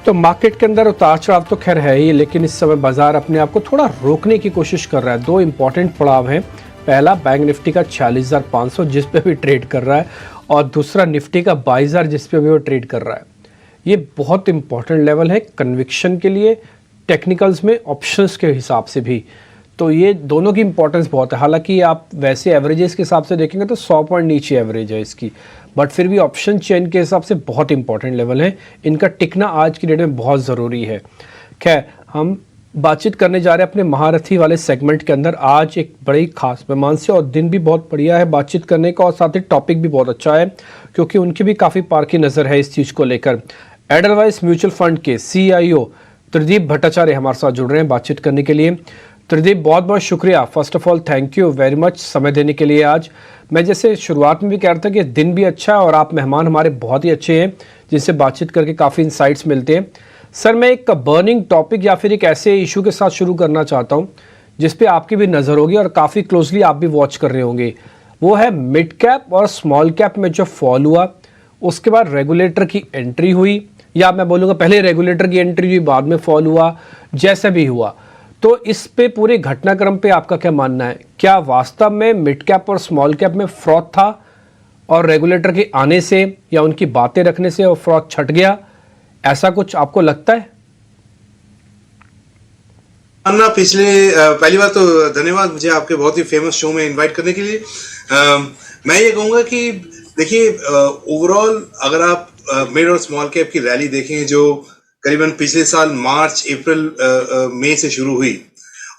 तो मार्केट के अंदर उतार चढ़ाव तो खैर है ही, लेकिन इस समय बाजार अपने आप को थोड़ा रोकने की कोशिश कर रहा है। दो इंपॉर्टेंट पड़ाव हैं। पहला बैंक निफ्टी का 46,500 जिस पे भी ट्रेड कर रहा है, और दूसरा निफ्टी का 22,000 जिस पे भी वो ट्रेड कर रहा है। ये बहुत इंपॉर्टेंट लेवल है कन्विक्शन के लिए, टेक्निकल्स में, ऑप्शंस के हिसाब से भी। तो ये दोनों की इंपॉर्टेंस बहुत है। हालांकि आप वैसे एवरेजेस के हिसाब से देखेंगे तो 100 पॉइंट नीचे एवरेज है इसकी, बट फिर भी ऑप्शन चेन के हिसाब से बहुत इंपॉर्टेंट लेवल है। इनका टिकना आज की डेट में बहुत ज़रूरी है। खैर, हम बातचीत करने जा रहे हैं अपने महारथी वाले सेगमेंट के अंदर आज एक बड़ी खास मेहमान से, और दिन भी बहुत बढ़िया है बातचीत करने का, और साथ ही टॉपिक भी बहुत अच्छा है क्योंकि उनकी भी काफ़ी पारखी नज़र है इस चीज़ को लेकर। एडलवाइस म्यूचुअल फंड के CIO त्रिदीप भट्टाचार्य हमारे साथ जुड़ रहे हैं बातचीत करने के लिए। त्रिदीप, बहुत बहुत शुक्रिया। First of all thank you very much समय देने के लिए। आज मैं जैसे शुरुआत में भी कह रहा था कि दिन भी अच्छा है और आप मेहमान हमारे बहुत ही अच्छे हैं जिनसे बातचीत करके काफ़ी इंसाइट्स मिलते हैं। सर, मैं एक बर्निंग टॉपिक या फिर एक ऐसे इशू के साथ शुरू करना चाहता हूँ जिस पे आपकी भी नज़र होगी और काफ़ी क्लोजली आप भी वॉच कर रहे होंगे। वो है मिड कैप और स्मॉल कैप में जो फॉल हुआ, उसके बाद रेगुलेटर की एंट्री हुई, या मैं बोलूँगा पहले रेगुलेटर की एंट्री हुई बाद में फॉल हुआ, जैसे भी हुआ। तो इस पे पूरे घटनाक्रम पे आपका क्या मानना है? क्या वास्तव में मिड कैप और स्मॉल कैप में फ्रॉड था और रेगुलेटर के आने से या उनकी बातें रखने से वो फ्रॉड छट गया, ऐसा कुछ आपको लगता है? अन्ना, पहली बात तो धन्यवाद मुझे आपके बहुत ही फेमस शो में इनवाइट करने के लिए। मैं ये कहूँगा कि देखिए, ओवरऑल अगर आप मिड और स्मॉल कैप की रैली देखें जो करीबन पिछले साल मार्च, अप्रैल, मई से शुरू हुई,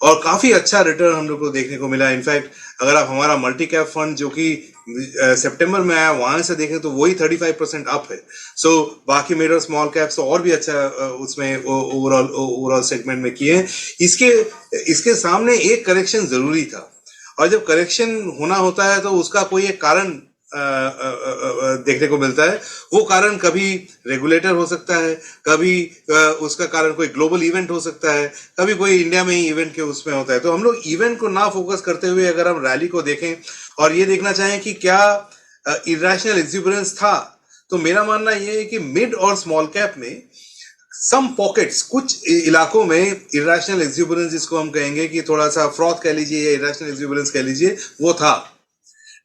और काफी अच्छा रिटर्न हम लोग को देखने को मिला। इनफैक्ट अगर आप हमारा मल्टी कैप फंड जो कि सितंबर में आया वहां से देखें तो वही 35% अप है। सो बाकी मिड और स्मॉल कैप्स तो और भी अच्छा उसमें ओवरऑल सेगमेंट में किए हैं। इसके सामने एक करेक्शन जरूरी था, और जब करेक्शन होना होता है तो उसका कोई एक कारण देखने को मिलता है। वो कारण कभी रेगुलेटर हो सकता है, कभी उसका कारण कोई ग्लोबल इवेंट हो सकता है, कभी कोई इंडिया में ही इवेंट के उसमें होता है। तो हम लोग इवेंट को ना फोकस करते हुए अगर हम रैली को देखें और ये देखना चाहें कि क्या इरेशनल एक्सुबरेंस था, तो मेरा मानना यह है कि मिड और स्मॉल कैप में सम पॉकेट्स, कुछ इलाकों में इरेशनल एक्सुबरेंस, जिसको हम कहेंगे कि थोड़ा सा फ्रॉड कह लीजिए या इरेशनल एक्सुबरेंस कह लीजिए, वो था।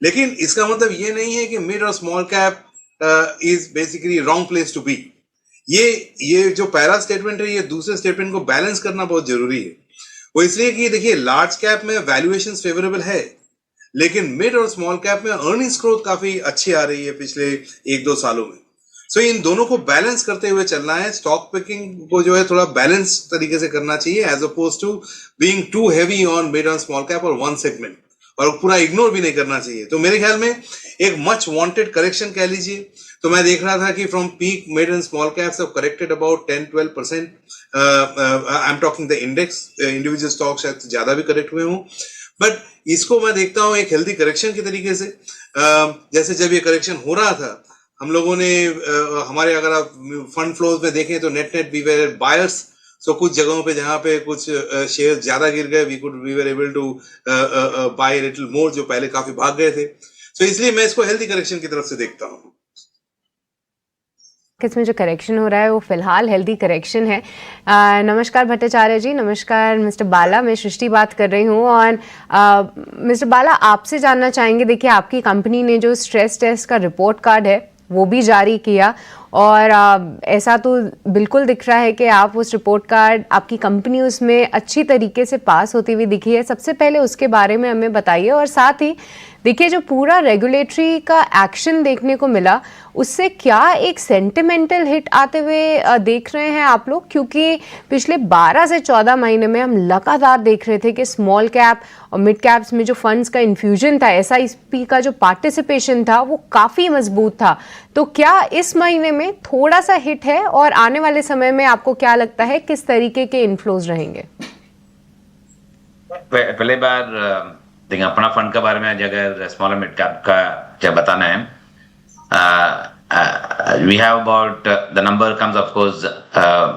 लेकिन इसका मतलब ये नहीं है कि मिड और small cap is basically wrong place to be. ये जो पहला स्टेटमेंट है, ये दूसरे स्टेटमेंट को बैलेंस करना बहुत जरूरी है। वो इसलिए कि देखिए, लार्ज कैप में वैल्यूएशन फेवरेबल है, लेकिन मिड और स्मॉल कैप में अर्निंग्स ग्रोथ काफी अच्छी आ रही है पिछले 1-2 सालों में। सो इन दोनों को बैलेंस करते हुए चलना है। स्टॉक पिकिंग को जो है थोड़ा बैलेंस तरीके से करना चाहिए, as oppose to being too heavy on mid और स्मॉल कैप और वन सेगमेंट, और पूरा इग्नोर भी नहीं करना चाहिए। तो मेरे ख्याल में एक मच वांटेड करेक्शन कह लीजिए। तो मैं देख रहा था कि from peak mid and small caps have corrected about 10-12%। I am talking the index, individual stock शायद ज्यादा भी करेक्ट हुए हों, बट इसको मैं देखता हूं एक हेल्दी करेक्शन के तरीके से। जैसे जब ये करेक्शन हो रहा था, हम लोगों ने हमारे, अगर आप फंड फ्लोज में देखें तो नेट वी वर बायर्स। सो कुछ जगहों पे जहां पे कुछ शेयर ज्यादा गिर गए, we were able to buy little more, जो पहले काफी भाग गए थे। सो इसलिए मैं इसको हेल्दी करेक्शन की तरफ से देखता हूं। इसमें जो करेक्शन हो रहा है वो फिलहाल हेल्दी करेक्शन है। नमस्कार भट्टाचार्य जी। नमस्कार मिस्टर बाला, मैं सृष्टि बात कर रही हूँ। और मिस्टर बाला, आपसे जानना चाहेंगे, देखिए आपकी कंपनी ने जो स्ट्रेस टेस्ट का रिपोर्ट कार्ड है वो भी जारी किया, और ऐसा तो बिल्कुल दिख रहा है कि आप उस रिपोर्ट कार्ड, आपकी कंपनी उसमें अच्छी तरीके से पास होती हुई दिखी है। सबसे पहले उसके बारे में हमें बताइए, और साथ ही देखिए जो पूरा रेगुलेटरी का एक्शन देखने को मिला, उससे क्या एक सेंटिमेंटल हिट आते हुए देख रहे हैं आप लोग? क्योंकि पिछले 12 से 14 महीने में हम लगातार देख रहे थे कि स्मॉल कैप और मिड कैप्स में जो फंड्स का इन्फ्यूजन था, SIP का जो पार्टिसिपेशन था, वो काफ़ी मजबूत था। तो क्या इस महीने में थोड़ा सा हिट है, और आने वाले समय में आपको क्या लगता है किस तरीके के इन्फ्लोज रहेंगे? पहले बार देखिए, अपना फंड के बारे में अगर स्मॉल मिड कैप का जब बताना है, we have about the number comes of course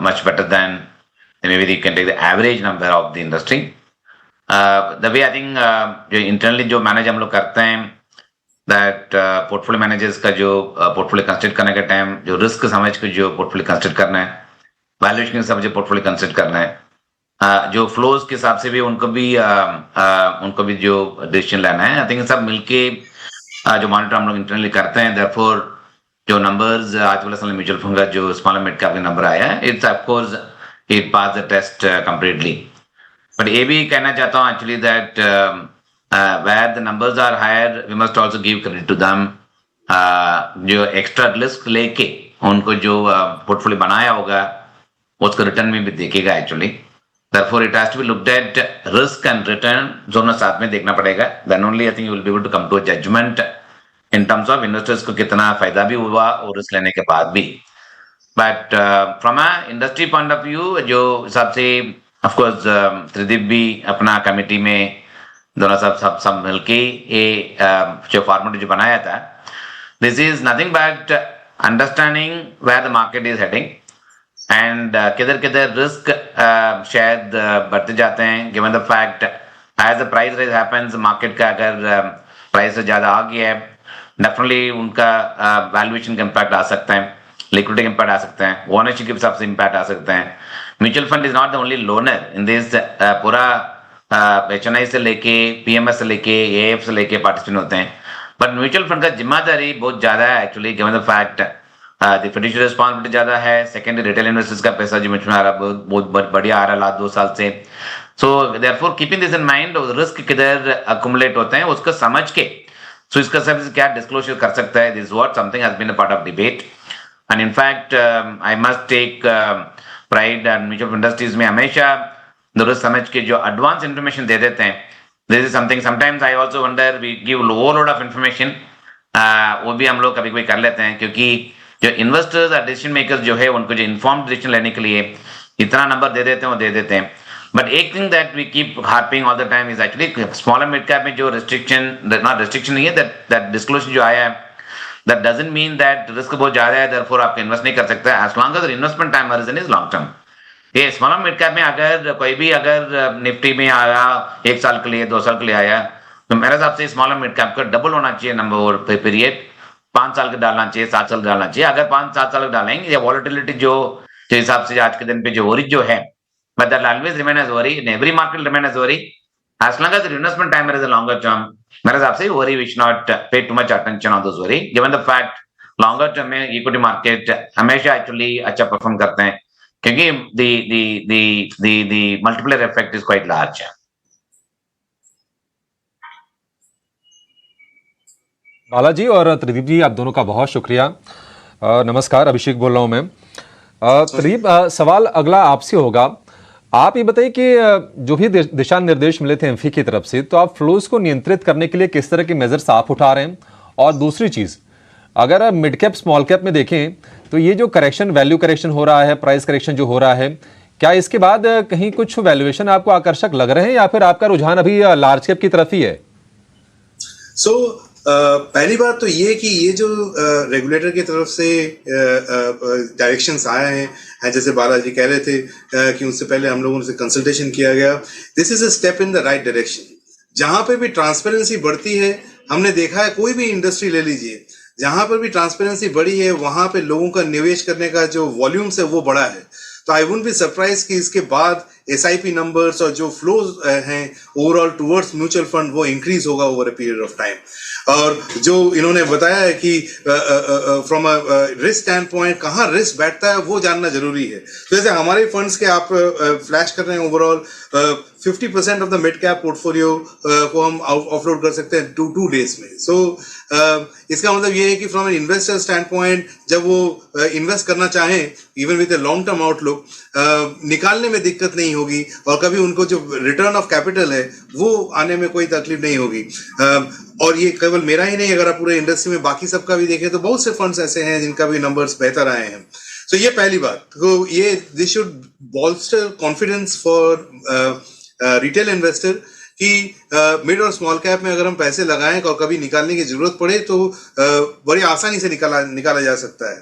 much better than maybe we can take the average number of the industry. The way I think जो internally जो मैनेज हम लोग करते हैं, that पोर्टफोलियो मैनेजर्स का जो पोर्टफोलियो कंस्ट्रक्ट करने के टाइम जो रिस्क समझ के जो पोर्टफोलियो कंस्ट्रक्ट करना है, वैल्यूएशन के हिसाब से पोर्टफोलियो कंसिडर करना है, जो फ्लोज के हिसाब से भी उनको भी जो डिसीजन लेना है। आई थिंक सब मिलके जो मॉनिटर हम लोग इंटरनली करते हैं, देयरफॉर जो नंबर्स आज वाला म्यूचुअल फंड का जो स्मॉल मिड कैप का नंबर आया है, it's of course it pass the test completely. But ये भी कहना चाहता हूँ actually that where the numbers are higher we must also give credit to them, जो एक्स्ट्रा रिस्क लेके उनको जो पोर्टफोलियो बनाया होगा उसको रिटर्न में भी देखेगा actually. Therefore, it has to be looked at risk and return दोनों साथ में देखना पड़ेगा। Then only I think you will be able to come to a judgment in terms of investors को कितना फायदा भी हुआ और रिस्क लेने के बाद भी। But from a industry point of view, जो हिसाब से of course त्रिदीप भी अपना कमेटी में दोनों सब मिलके ये जो फॉर्मेट जो बनाया था, this is nothing but understanding where the market is heading and किधर किधर रिस्क शायद बढ़ते जाते हैं, given the fact as the price rise happens, market का अगर प्राइस से ज्यादा आ गया है, डेफिनेटली उनका वैल्यूएशन का इम्पैक्ट आ सकता है, लिक्विडिटी इम्पैक्ट आ सकता है, ओनरशिप के हिसाब से इम्पैक्ट आ सकता है। Mutual fund is not the only loner in this, पूरा HNI से लेके PMS से लेके AF से लेके पार्टिसिपेंट होते हैं, बट म्यूचुअल फंड का जिम्मेदारी बहुत ज्यादा है actually, given the fact the fiduciary responsibility ज्यादा है। सेकेंडरी रिटेल इन्वेस्टर्स का पैसा जो म्यूचुअल में आ रहा है बहुत बढ़िया आ रहा है लास्ट 2 साल से। So therefore keeping this in mind, risk किधर अक्यूमुलेट होते हैं उसको समझ के सो इसका सर्विस क्या डिस्क्लोजर कर सकता है, this what something has been a part of debate and in fact I must take pride and mutual fund industries में हमेशा रिस्क समझ के जो एडवांस इन्फॉर्मेशन दे देते हैं। This is something sometimes I also wonder we give overload of information, वो भी हम लोग कभी कभी कर लेते हैं, क्योंकि जो इन्वेस्टर्स और डिसीजन मेकर्स जो है उनको जो इन्फॉर्म्ड डिसीजन लेने के लिए इतना नंबर दे देते हैं वो दे देते हैं। बट एक thing that we keep harping all the time is actually small and mid cap में जो रिस्ट्रिक्शन, नॉट रिस्ट्रिक्शन नहीं है, दैट डिस्क्लोजर जो आया है, that doesn't mean that risk बहुत ज्यादा है देयरफॉर आप इन्वेस्ट नहीं कर सकते, as long as investment time horizon is long term. ये स्मॉल एंड मिड कैप में अगर कोई भी अगर निफ्टी में आया 1 साल के लिए 2 साल के लिए आया, तो मेरे हिसाब से स्मॉल एंड मिड कैप का डबल होना चाहिए नंबर पीरियड, 5 साल का डालना चाहिए, 7 साल डालना चाहिए। अगर 5-7 साल डालेंगे या वॉलेटिलिटी जो हिसाब से आज के दिन पे जो वरी जो है, but that always remain as worry in every market, remain as worry as long as investment time is a longer term. मेरे हिसाब से worry we should not pay too much attention on those worry, given the fact longer term में equity market हमेशा actually अच्छा perform करते हैं, क्योंकि the multiplier effect is quite large. Balaji और त्रिदीप जी, आप दोनों का बहुत शुक्रिया। नमस्कार, अभिषेक बोल रहा हूं मैं। त्रिदीप, सवाल अगला आपसे होगा। आप ये बताइए कि जो भी दिशा निर्देश मिले थे एमफी की तरफ से, तो आप फ्लोज को नियंत्रित करने के लिए किस तरह के मेजर्स आप उठा रहे हैं? और दूसरी चीज, अगर आप मिड कैप स्मॉल कैप में देखें तो ये जो करेक्शन, वैल्यू करेक्शन हो रहा है, प्राइस करेक्शन जो हो रहा है, क्या इसके बाद कहीं कुछ वैल्यूएशन आपको आकर्षक लग रहे हैं या फिर आपका रुझान अभी लार्ज कैप की तरफ ही है? पहली बात तो ये कि ये जो रेगुलेटर की तरफ से डायरेक्शंस आए हैं, जैसे बालाजी कह रहे थे कि उनसे पहले हम लोगों से कंसल्टेशन किया गया, this is a step in the right direction. जहां पे भी ट्रांसपेरेंसी बढ़ती है, हमने देखा है, कोई भी इंडस्ट्री ले लीजिए, जहां पर भी ट्रांसपेरेंसी बढ़ी है वहां पे लोगों का निवेश करने का जो वॉल्यूम्स है वो बढ़ा है। तो आई वुडंट बी सरप्राइज कि इसके बाद SIP नंबर्स और जो फ्लोज हैं ओवरऑल टुवर्ड्स म्यूचुअल फंड वो इंक्रीज होगा over a period of time. और जो इन्होंने बताया है कि from a risk stand point कहाँ रिस्क बैठता है वो जानना जरूरी है। तो जैसे हमारे फंड्स के आप फ्लैश कर रहे हैं, overall 50% of the mid cap portfolio को हम ऑफलोड कर सकते हैं 2 डेज में। सो इसका मतलब ये है कि from an investor stand point जब वो इन्वेस्ट करना चाहें even with a long term outlook, निकालने में दिक्कत नहीं होगी और कभी उनको जो रिटर्न ऑफ कैपिटल है वो आने में कोई तकलीफ नहीं होगी। और ये केवल मेरा ही नहीं, अगर आप पूरे इंडस्ट्री में बाकी सबका भी देखें तो बहुत से फंड्स ऐसे हैं जिनका भी नंबर्स बेहतर आए हैं। तो ये पहली बात, तो ये this should बॉल्स्टर confidence for retail investor कि मिड और स्मॉल कैप में अगर हम पैसे लगाएं और कभी निकालने की जरूरत पड़े तो बड़ी आसानी से निकाला जा सकता है।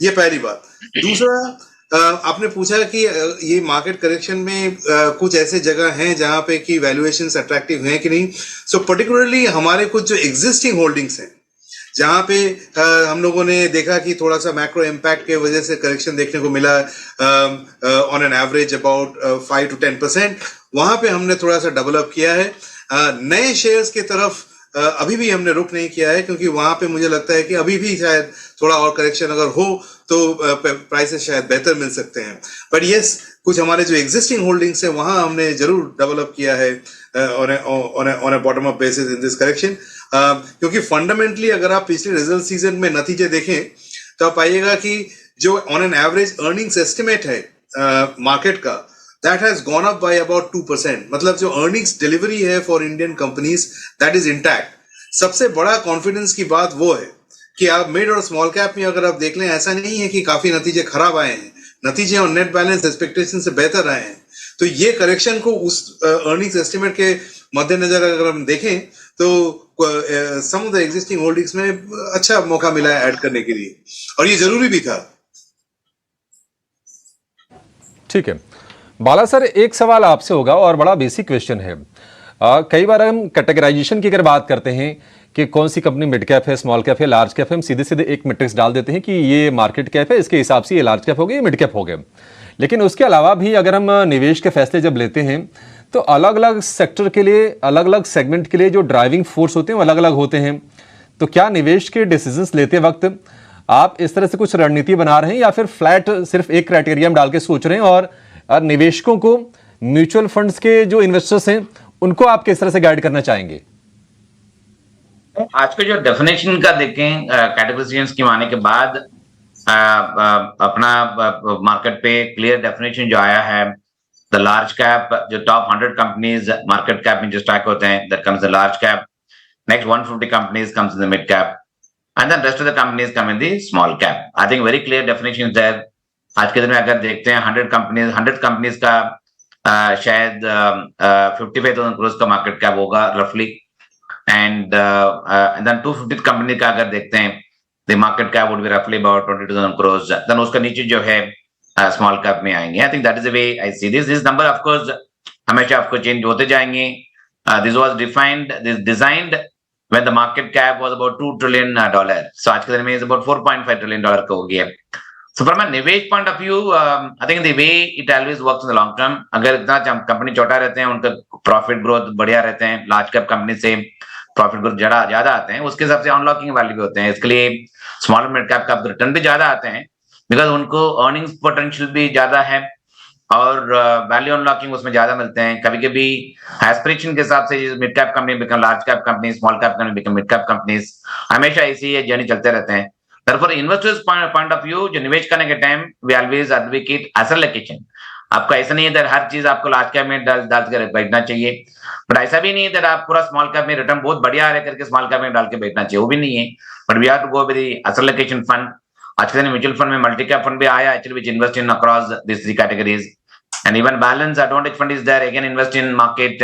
ये पहली बात। दूसरा, आपने पूछा कि ये मार्केट करेक्शन में कुछ ऐसे जगह हैं जहां पे कि वैल्यूएशंस अट्रैक्टिव हैं कि नहीं। सो पर्टिकुलरली हमारे कुछ जो एग्जिस्टिंग होल्डिंग्स हैं, जहां पे हम लोगों ने देखा कि थोड़ा सा मैक्रो इम्पैक्ट के वजह से करेक्शन देखने को मिला on an average about 5 to 10%, वहां पे हमने थोड़ा सा डेवलप किया है। नए शेयर्स की तरफ अभी भी हमने रुख नहीं किया है, क्योंकि वहां पे मुझे लगता है कि अभी भी शायद थोड़ा और करेक्शन अगर हो तो प्राइसेस शायद बेहतर मिल सकते हैं। बट यस, कुछ हमारे जो एग्जिस्टिंग होल्डिंग्स है वहां हमने जरूर डेवलप किया है on a bottom up basis in this correction, क्योंकि फंडामेंटली अगर आप पिछले रिजल्ट सीजन में नतीजे देखें तो आप पाइएगा कि जो on an average earnings estimate है मार्केट का, that has gone up by about 2%। मतलब जो earnings delivery है for Indian companies that is intact। सबसे बड़ा confidence की बात वो है कि आप मिड और स्मॉल कैप में अगर आप देख लें, ऐसा नहीं है कि काफी नतीजे खराब आए हैं, नतीजे और नेट बैलेंस एक्सपेक्टेशन से बेहतर आए हैं। तो ये करेक्शन को उस अर्निंग्स एस्टिमेट के मद्देनजर अगर हम देखें तो सम ऑफ द एग्जिस्टिंग होल्डिंग्स में अच्छा मौका मिला है ऐड करने के लिए, और ये जरूरी भी था। ठीक है बाला सर, एक सवाल आपसे होगा और बड़ा बेसिक क्वेश्चन है। कई बार हम कैटेगराइजेशन की अगर बात करते हैं कि कौन सी कंपनी मिड कैप है, स्मॉल कैप है, लार्ज कैप है, हम सीधे सीधे एक मैट्रिक्स डाल देते हैं कि ये मार्केट कैप है, इसके हिसाब से ये लार्ज कैप हो गया, ये मिड कैप हो गया। लेकिन उसके अलावा भी अगर हम निवेश के फैसले जब लेते हैं तो अलग अलग सेक्टर के लिए, अलग अलग सेगमेंट के लिए जो ड्राइविंग फोर्स होते हैं वो अलग अलग होते हैं। तो क्या निवेश के डिसीजंस लेते वक्त आप इस तरह से कुछ रणनीति बना रहे हैं या फिर फ्लैट सिर्फ एक क्राइटेरिया में डाल के सोच रहे हैं, और निवेशकों को, म्यूचुअल फंड्स के जो इन्वेस्टर्स हैं उनको आप किस तरह से गाइड करना चाहेंगे? आज के जो डेफिनेशन का देखें कैटेगराइजेशन स्कीम आने के बाद अपना मार्केट पे क्लियर डेफिनेशन जो आया है, द लार्ज कैप, जो टॉप 100 कंपनीज मार्केट कैप में जो स्टैक होते हैं, that comes the large cap, next 150 companies comes in the mid cap, and then rest of the companies come in the small cap. I think very clear definition there. आज के दिन में अगर देखते हैं 100 कंपनीज का शायद 55,000 करोड़ का मार्केट कैप होगा रफली, एंड देन 250 कंपनी का अगर देखते हैं the market cap would be रफली अबाउट 22,000 करोड़। देन उसका नीचे जो है स्मॉल कैप में आएंगे। I think that is the way I see this number. Of course हमेशा आपको चेंज होते जाएंगे। This was designed when the market cap was about $2 trillion. So आज के दिन में इज अबाउट $4.5 ट्रिलियन का हो गया। So from a निवेश point of view, I think the way it always works in the long term, अगर इतना कंपनी छोटा रहते हैं, उनका प्रॉफिट ग्रोथ बढ़िया रहते हैं, लार्ज कैप कंपनी से प्रॉफिट ग्रोथ ज्यादा आते हैं, उसके हिसाब से अनलॉकिंग वैल्यू भी होते हैं। इसके लिए स्मॉल मिड कैप का रिटर्न भी ज्यादा आते हैं, बिकॉज उनको अर्निंग्स पोटेंशियल भी ज्यादा है और वैल्यू अनलॉकिंग उसमें ज्यादा मिलते हैं। कभी कभी एस्पिरेशन के हिसाब से mid cap company become large cap company, small cap company become mid cap companies, हमेशा ऐसी ये जर्नी चलते रहते हैं। Therefore, investors point of view, जो निवेश करने के time we always advocate asset allocation। आपको ऐसा नहीं है हर चीज आपको लार्ज कैप में डाल कर बैठना चाहिए, बट ऐसा भी नहीं है आप पूरा स्मॉल कैप में रिटर्न बहुत बढ़िया आ रहा है करके स्मॉल कैप में डाल के बैठना चाहिए, वो भी नहीं है। But we have to go with the asset allocation fund. आज के दिन म्यूचुअल फंड में मल्टी कैप फंड भी आया actually, which invest in across this three categories, and even balance advantage fund is there, again invest in market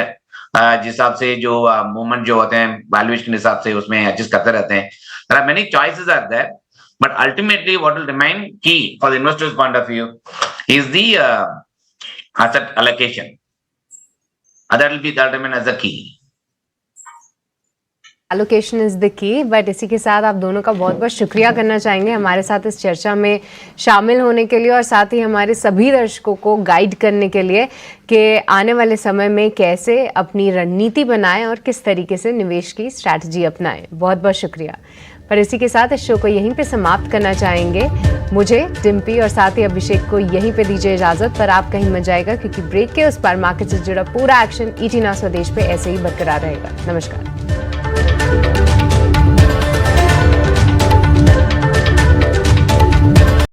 जिस हिसाब से जो मूवमेंट जो होते हैं वैल्यूएशन के हिसाब से उसमें एडजस्ट करते रहते हैं। There are many choices are there, but ultimately what will remain key for the investor's point of view is the asset allocation. That remain as the key. Allocation is the key. But इसी के साथ आप दोनों का बहुत बहुत शुक्रिया करना चाहेंगे हमारे साथ इस चर्चा में शामिल होने के लिए, और साथ ही हमारे सभी दर्शकों को गाइड करने के लिए कि आने वाले समय में कैसे अपनी रणनीति बनाएं और किस तरीके से निवेश की स्ट्रैटेजी अपनाएं। बहुत बहुत शुक्रिया। पर इसी के साथ इस शो को यहीं पे समाप्त करना चाहेंगे। मुझे, डिम्पी और साथ ही अभिषेक को यहीं पे दीजिए इजाजत, पर आप कहीं मत जाएगा क्योंकि ब्रेक के उस पार मार्केट से जुड़ा पूरा एक्शन ET Now स्वदेश पे ऐसे ही बरकरार रहेगा। नमस्कार।